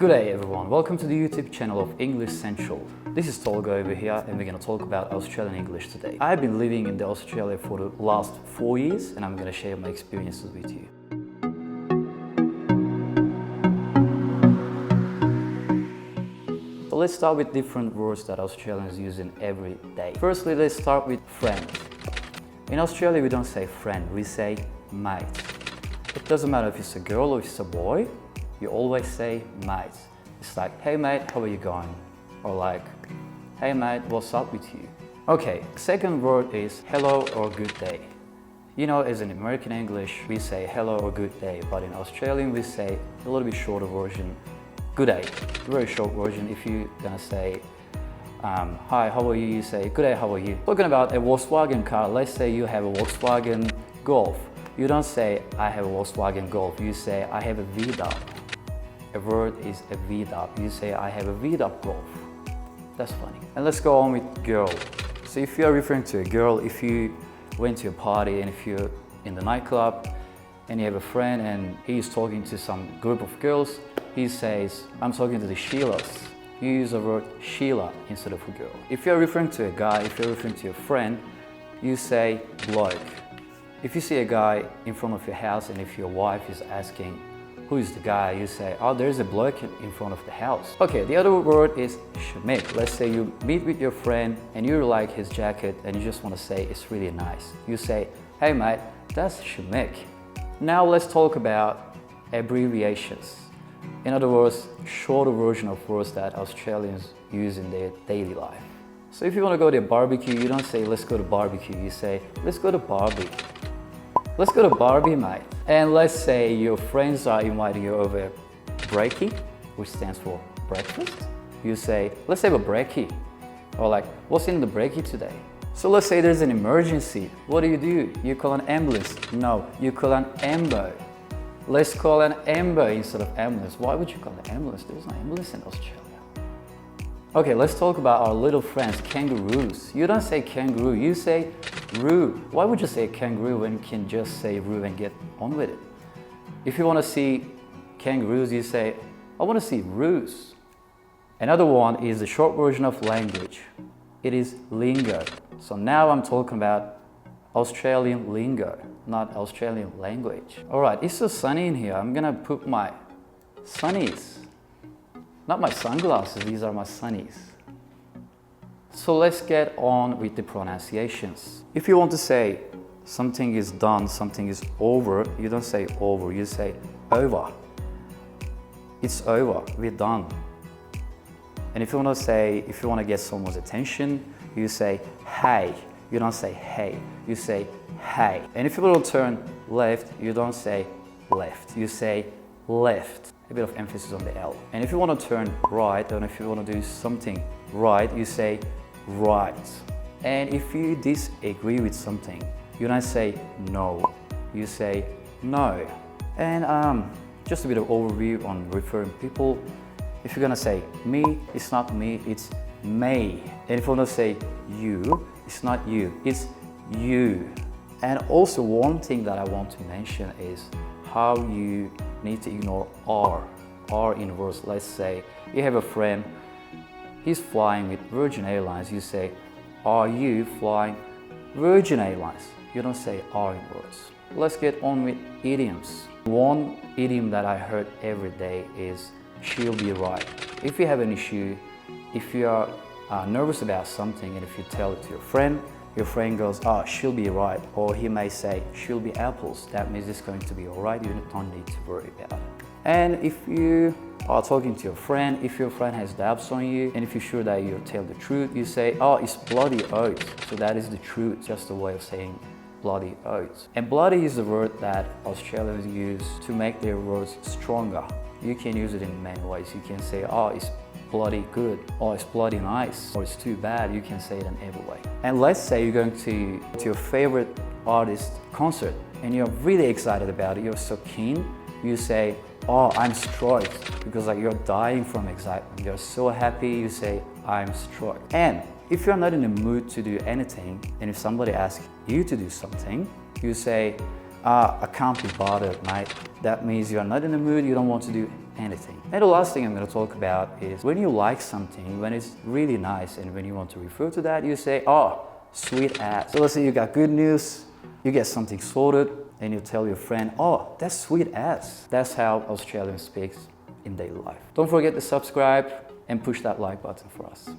Good day everyone, welcome to the YouTube channel of EnglishCentral. This is Tolga over here and we're going to talk about Australian English today. I've been living in Australia for the last 4 years and I'm going to share my experiences with you. So let's start with different words that Australians use in every day. Firstly, let's start with friend. In Australia we don't say friend, we say mate. It doesn't matter if it's a girl or if it's a boy. You always say mate. It's like, hey mate, how are you going? Or like, hey mate, what's up with you? Okay, second word is hello or good day. You know, as in American English, we say hello or good day, but in Australian we say a little bit shorter version, good day. Very short version. If you're gonna say, hi, how are you? You say, good day, how are you? Talking about a Volkswagen car, let's say you have a Volkswagen Golf. You don't say, I have a Volkswagen Golf. You say, I have a V-Dub. A word is a V-Dub. You say, I have a V-Dub Golf. That's funny. And let's go on with girl. So if you're referring to a girl, if you went to a party and if you're in the nightclub and you have a friend and he's talking to some group of girls, he says, I'm talking to the Sheilas. You use the word Sheila instead of a girl. If you're referring to a guy, if you're referring to a friend, you say bloke. If you see a guy in front of your house and if your wife is asking, who is the guy? You say, oh, there's a bloke in front of the house. Okay, the other word is schmick. Let's say you meet with your friend and you like his jacket and you just want to say it's really nice. You say, hey mate, that's schmick. Now let's talk about abbreviations. In other words, shorter version of words that Australians use in their daily life. So if you want to go to a barbecue, you don't say, let's go to barbecue. You say, let's go to Barbie. Let's go to Barbie, mate. And let's say your friends are inviting you over brekkie, which stands for breakfast. You say, let's have a brekkie. Or like, what's in the brekkie today? So let's say there's an emergency. What do? You call an ambulance. No, you call an ambo. Let's call an ambo instead of ambulance. Why would you call an ambulance? There's no ambulance in Australia. Okay, let's talk about our little friends, kangaroos. You don't say kangaroo, you say roo. Why would you say kangaroo when you can just say roo and get on with it? If you want to see kangaroos, you say, I want to see roos. Another one is the short version of language. It is lingo. So now I'm talking about Australian lingo, not Australian language. All right, it's so sunny in here. I'm gonna put my sunnies. Not my sunglasses, these are my sunnies. So let's get on with the pronunciations. If you want to say something is done, something is over, you don't say over, you say over. It's over, we're done. And if you want to get someone's attention, you say hey. You don't say hey, you say hey. And if you want to turn left, you don't say left, you say left. A bit of emphasis on the L. And if you want to turn right, and if you want to do something right, you say right. And if you disagree with something, you don't say no, you say no. And just a bit of overview on referring people. If you're gonna say me, it's not me, it's me. And if you want to say you, it's not you, it's you. And also one thing that I want to mention is how you need to ignore R in words. Let's say you have a friend, he's flying with Virgin Airlines. You say, are you flying Virgin Airlines? You don't say R in words. Let's get on with idioms. One idiom that I heard every day is, she'll be right. If you have an issue, if you are nervous about something and if you tell it to your friend goes, oh, she'll be right. Or he may say, she'll be apples. That means it's going to be all right. You don't need to worry about it. And if you are talking to your friend, if your friend has doubts on you, and if you're sure that you'll tell the truth, you say, oh, it's bloody oath. So that is the truth, just a way of saying bloody oath. And bloody is the word that Australians use to make their words stronger. You can use it in many ways. You can say, oh, it's bloody good, or it's bloody nice, or it's too bad. You can say it in every way. And let's say you're going to your favorite artist concert and you're really excited about it, you're so keen, you say, oh, I'm struck, because like you're dying from excitement. You're so happy, you say, I'm struck. And if you're not in the mood to do anything, and if somebody asks you to do something, you say, I can't be bothered, mate. That means you're not in the mood, you don't want to do anything. And the last thing I'm going to talk about is when you like something, when it's really nice, and when you want to refer to that, you say, oh, sweet ass. So let's say you got good news, you get something sorted, and you tell your friend, oh, that's sweet ass. That's how Australian speaks in daily life. Don't forget to subscribe and push that like button for us.